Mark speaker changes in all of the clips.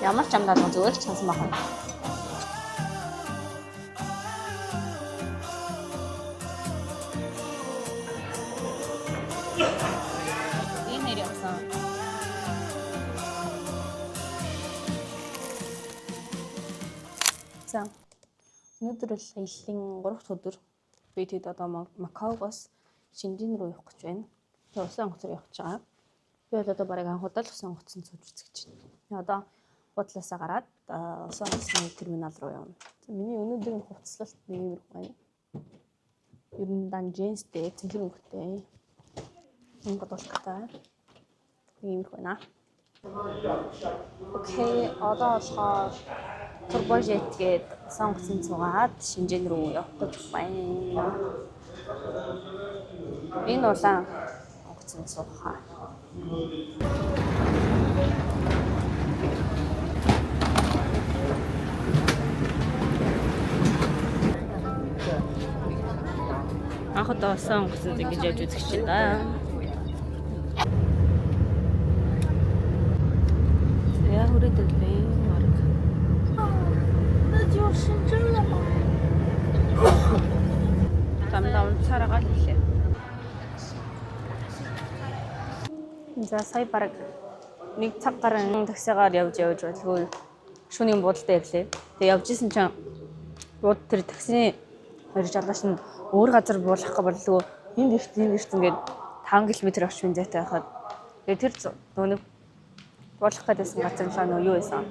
Speaker 1: Ямар ч амдаа зүгээр ч сонсон байна. Энэ нэр явсан. За. Өнөөдөр л аяллаа 3 дахь өдөр. Би тэд одоо Макаогоос Шинжин рүү явах гэж байна. Тэгээ усан онгоцоор явах гэж байгаа. Би бол одоо бараг анхудаа л усан онгоцсон сууж үзэх гэж байна. Одоо бодлоосаа гараад усан онгоцны терминал руу явна. Миний өнөөдрийн хувцаслалт нэг юм байна. Ер нь дан джинстэй, цэнхэр өнгөтэй. Энэ бодолтой. Нэг юм байна. Окей, одоо болохоор турбожет гээд сонгоцсон цугаад Шинжин рүү явах гэж байна. Энэ улаан онгоцон цугаа. Анх удаа сонгоцсон ингэж явж үзэх чинь да. Я хүрээд ирлээ. Тамдаа унцаараа хэлээ. За сая бараг нэг цаг гарan таксигаар явж болгүй шөнийн буудалтай ирлээ. Тэгээ явж исэн чинь бууд тэр таксины хоёр жалгаш нь өөр газар буулгах боллоо. Энд ирт ингээд 5 км авч винзэтэй байхад тэгээ тэр нэг буулгах гэдсэн газар нөө юу байсан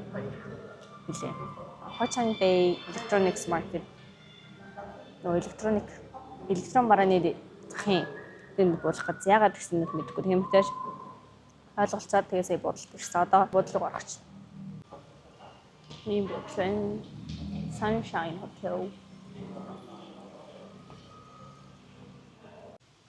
Speaker 1: хэлээ. Хочан Bay Electronics Market нөө электрон барааны захын тэнд буулгах гэж яагаад гэсэн нь мэдэхгүй. Тиймээс ойлголцоод тэгээ сая буудалд ирсэн. Одоо буудлыг орох чинь. Ийм буудлын Sunshine Hotel.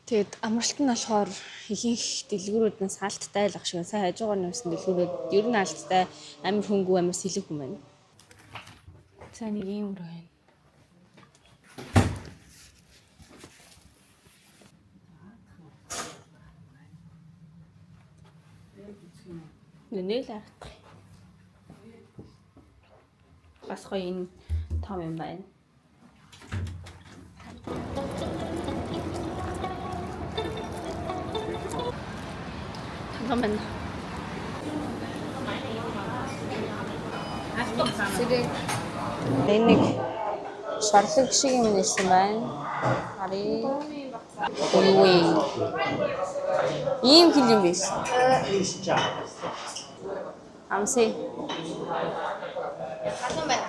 Speaker 1: Тэгэд амралт нь болохоор ихэнх дэлгүүрүүднээс хаалттай л ах шиг. Сая хажуугаар нэмсэн дэлгүүрүүд ер нь хаалттай, амар хөнгөө, амар сэлэг хүн байна. За нэг юм рүү байна. Нэнэл арах. Бас гоё энэ том юм байна. Таман. Сэрэг. Энийг шарлаг шиг юм нэрсэн байна. Хари. Ой. Ийм хэл юм биш. Амсэ. Хатан байна.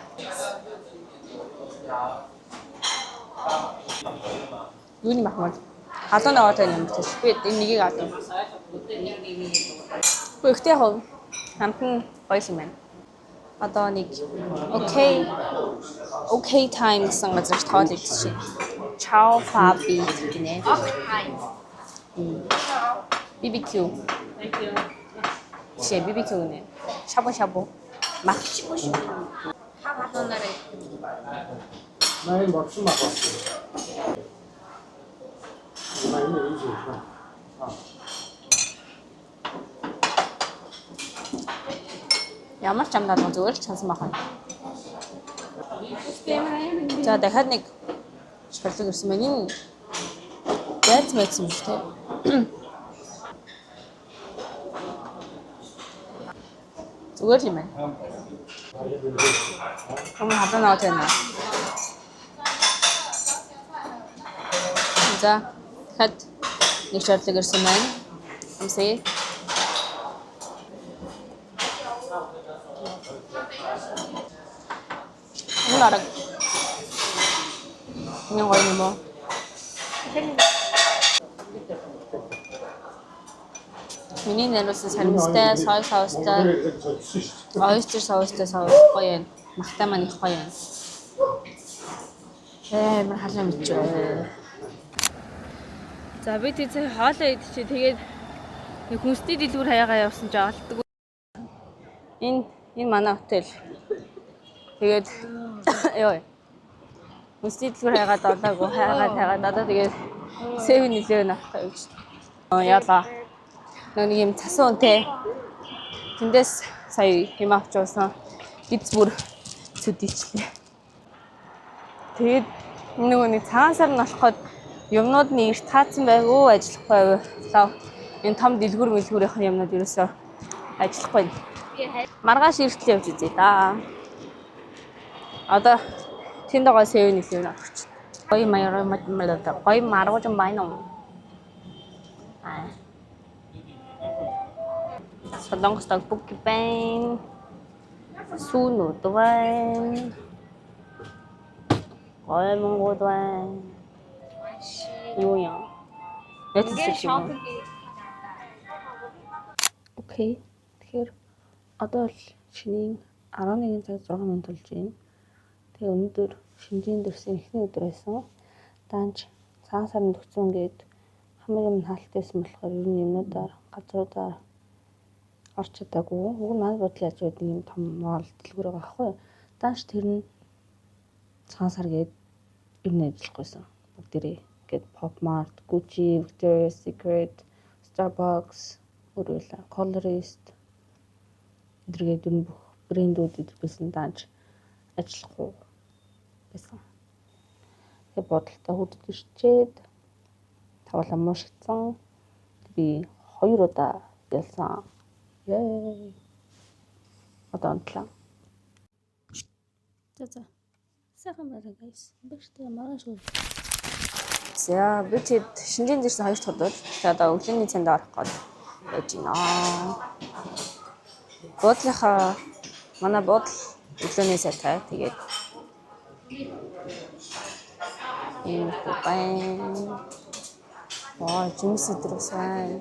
Speaker 1: Юуны махмад. Халуун аваад байна юм биш. Би энэ нэгийг авсан. Гэхдээ яг хамт нь гоё юм байна. Одоо нэг окей тайм гэсэн газар тоол идсэн. Chow Fabi гинэ. BBQ. Шээ BBQ гинэ. Шабу. Мах. Хаваатонараа.
Speaker 2: Найн борсон мах.
Speaker 1: Ямар ч амдаа зүгээр л сонсон байна. За дахиад нэг шарлаг ирсэн байна. Энэ яаж мэдсэн бэ те? Зүгээр юм байна. Хамаа хатан аваад байна. За дахиад нэг шарлаг ирсэн байна. Амсээ. Энэ арга. Энэ гоё юм уу? Миний нэрээс сарамстай, сой соустай, oyster соустай соус гоё юм. Махтай маань их гоё юм. Амар халуун мэдчихвэ. За би тэг хоолоо идчихээ тэгээд нэг хүнсний дэлгүүр хаягаа явсан ч олддог. Энэ манай хотел. Тэгээд ёо. Хүнсний дэлгүүр хаягаад олоогүй хаягаад одоо тэгээд 7-11 авах гэж. Яла. Нэг юм цасан үнтэй. Тэндээс Сая юм авчуулсан. Биз бүр зүдийчлээ. Тэгээд нөгөө нэг цагаан сар нь болоход юмнууд нь эрт таацсан байгуу ажиллахгүй байв. Энэ том дэлгүр мэлгүүрийнх нь юмнууд ерөөсөө ажиллахгүй. Маргааш эртэл явж үзье да. Одоо тэнд байгаа 7-Eleven авч. Гоё маргууж юм байна уу? Солонгос 떡볶и байна. Сүүнүүд байна. Гоймонгууд байна. Юу яа? Окей. Тэгэхээр одоо л шинийн 11 цаг 6 минут болж байна. Тэгээ өнөөдөр шинжийн дөрсөн эхний өдөр байсан. Даанч цагаан сарын төгсөн гээд хамгийн юм хаалтайсан болохоор ер нь юмнуудаар газруудаар орч чадаагүй. Уг нь маань бодлоо яаж байдаг юм том моол дэлгүүр байгаа байхгүй. Даанч тэр нь цагаан сар гээд ер нь ажиллахгүйсэн. Бүгдээрээ гээд Pop Mart, Gucci, Victoria's Secret, Starbucks, өөрөөлөө Colorist эдгээр дөрвөн бүх брэндүүд идэрсэн даанч ажиллахгүй байсан. Тэгээ бодолтой хөдөлгөжчээд тавлаа муушигдсан. Би 2 удаа ялсан. Яа. Одоо онтлаа. За. Сайхан байна guys. Бэштэй маргааш уу. За би тэгэд шинжийн дэрсэн 2 дахь удаа. Тэгээ одоо өглөөний цанд орох гээд байж байна. Буудлынхаа манай буудал өглөөний сайтай. Тэгээд ийм байна. Вау, жимс өдрөөс байна.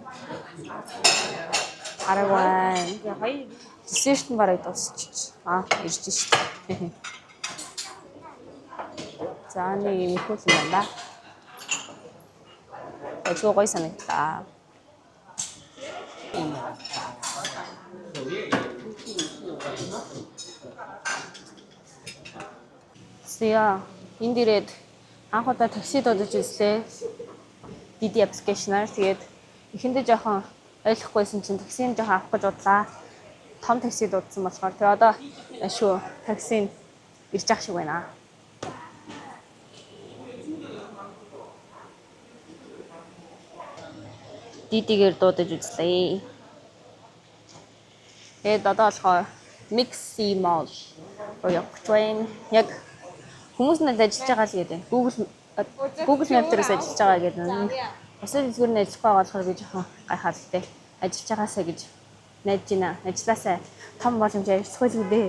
Speaker 1: Арга байна. Десерт нь бараг дуусчих. Ирж шít. За нэг юм их юм байна. Ажгүй гоё санагдлаа. Сая энд ирээд анх удаа такси дуудаж үзлээ. Didi application-аар тэгээд эхэндээ жоохон ойлгохгүйсэн чинь таксиг жоохон авах гэж бодлаа. Том такси дуудсан болохоор тэгээд одоо шүү такси ирж ах шиг байна. Didi-гээр дуудаж үзлээ. Тэгээд одоо болохоор Mixi Mall руу явах байна. Яг хүмүүс надад ажиллаж байгаа л гэдэг. Google Map дээрээс ажиллаж байгаа гэдэг. Бусад дэлгүүр нь ажиллахгүй байгаа болохоор би жоохон гайхаад л дээ. Ажиллаж байгаасаа гэж найдаж байна. Ажилласаа том боломж ажиллахгүй л дээ.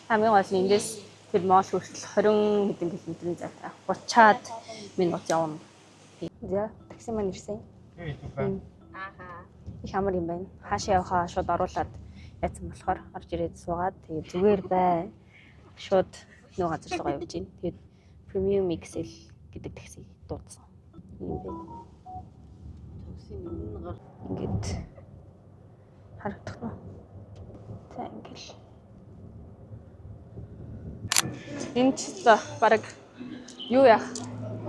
Speaker 1: Хамгийн гол нь эндээс тэр моол хүртэл 20 хэдэн километрийн зайтай 30-аад минут явна. За такси маань ирсэн. Их амар юм байна. Хаашаа явахаа шууд оруулаад яцсан болохоор орж ирээд суугаад тэгээд зүгээр бай. Шууд нөө газар руугаа явж гин. Тэгээд Premium XL гэдэг такси дуудсан. Ийм байна. Таксийн өмнө гар ингээд харагдах нь. За ингээл. Энд ч баг юу яах?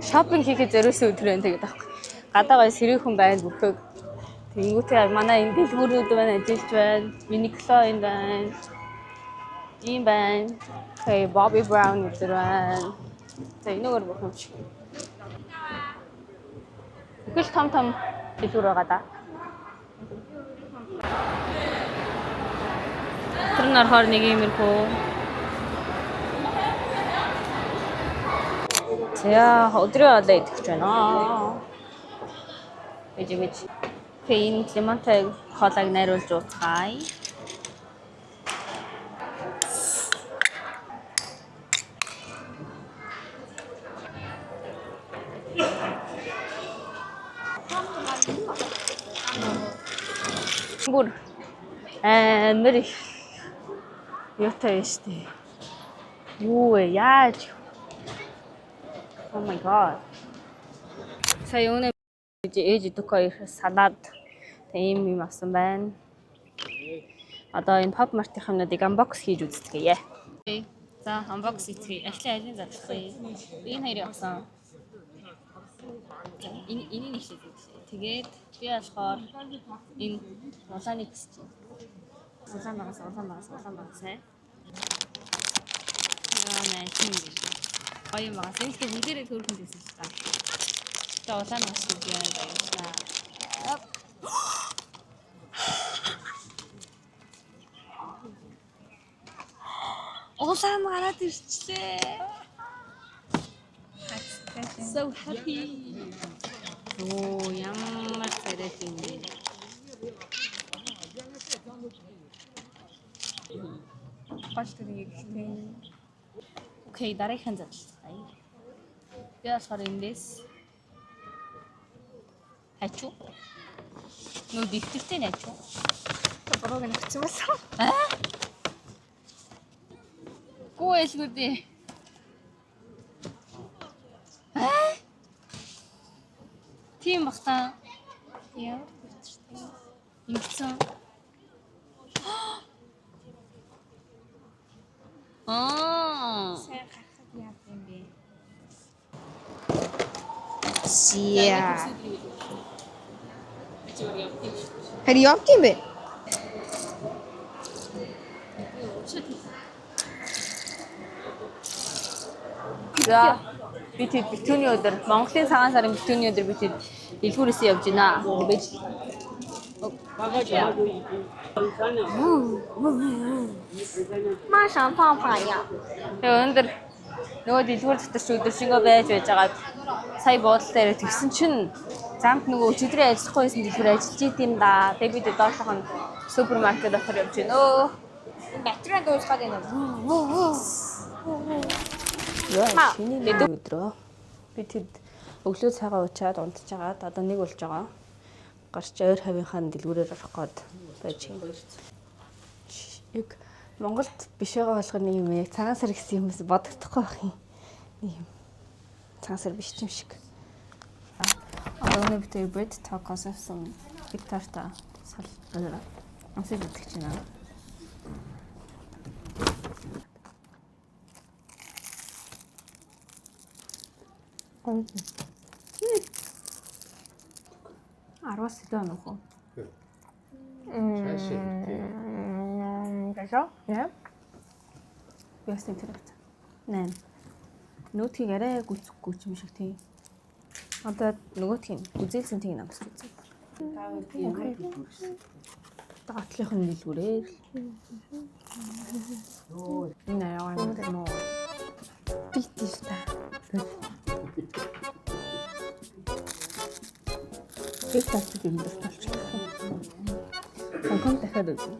Speaker 1: Шопинг хийхэд зориулсан өдөр байна тэгээд аахгүй. Гадаа гой сэрүүхэн байна бүхэг. Тэнгүүтээ манай энэ дэлгүүрүүд байна ажиллаж байна. Uniqlo энэ байна. Ийм байна. Hey Bobbi Brown өдөр байна. За энэгээр бүх юм шиг. Их л том дэлгүүр байгаа да. Тэр нар хоор нэг иймэрхүү. За өдрөө олоо идэх гэж байна. Гэж. Пин лимонтай хоолойг найруулж ууцгаая. Бүр нэр юутай штэ. Юу вэ? Яаж? Oh my god. Сая өнөө ээж дөхөө салаад тийм юм авсан байна. Одоо энэ Pop Mart-ийн юмнуудыг unbox хийж үзтгээе. За unbox хийцгээе. Ажлын задлах вэ? Энэ хоёрыг авсан. Энийг нэг шийдээ. Тэгээд би болохоор энэ улааны гэсэн чинь Улаан багаас. Яа нэ тийм. Гоё багаас. Энэ л бүгдээрээ төрхөн гэсэн ч та. Тэгээ улаан багаас гэж явуулаа. Улаан гараад ирчлээ. So happy. Oh, ямар царай юм бэ? Бааш тэрийг ихтэй. Окей, дараагийн задлаа. Яас харин дэс. Хачуу. Нөө дэвтэртэй начуу.
Speaker 3: Борог нэгцсэн байсан.
Speaker 1: Гуйлгүүдээ. Тийм бахтаа. Яа. Ингэсэн.
Speaker 3: Сайн гарахад яа юм бэ?
Speaker 1: Сия.
Speaker 3: Харин явт юм бэ?
Speaker 1: За бид битүүний өдөр Монголын цагаан сарын битүүний өдөр бид дэлгүүрээсээ явж байна. Тэгэж
Speaker 3: Маш ампаа.
Speaker 1: тэгээ өндөр нөгөө дэлгүүр дотор ч өдөр шингөө байж байгаад сая буудлаа ирээ тэгсэн чинь замд нөгөө өчигдрээ ажиллахгүй байсан дэлгүүр ажиллаж идэм да. Тэгээ бид доошох нь супермаркет дотор явж байна.
Speaker 3: Батарей дуусгаад байна.
Speaker 1: Яа, чиний өдрөө би тэд өглөө цагаа уучаад унтж агаад одоо 1 болж байгаа. Гарч ойр хавийнхаа дэлгүүрээр орох гээд байж юм. Яг Монголд биш байгаа болохоор нэг юм яг цагаан сар гэсэн юм бодогдохгүй байх юм. Нэг юм цагаан сар биш юм шиг. Одоо нэг битээ bread tacos авсан. Их тарта сал. Амсаж идэх чинь аа. Арвас сэдвэн уу?
Speaker 3: Гашаа?
Speaker 1: Яа. Ястын тэрэгт. 8. Нөтгийг арай гүцэхгүй юм шиг тийм. Одоо нөгөөтгийг үзээлсэн тийг намсч үзье. Датлынхын дэлгүүрээр. Энэ яа юм бэ?
Speaker 3: Битиш та.
Speaker 1: Их тасдаг юм байна болчих. Хонконг дахиад үзье.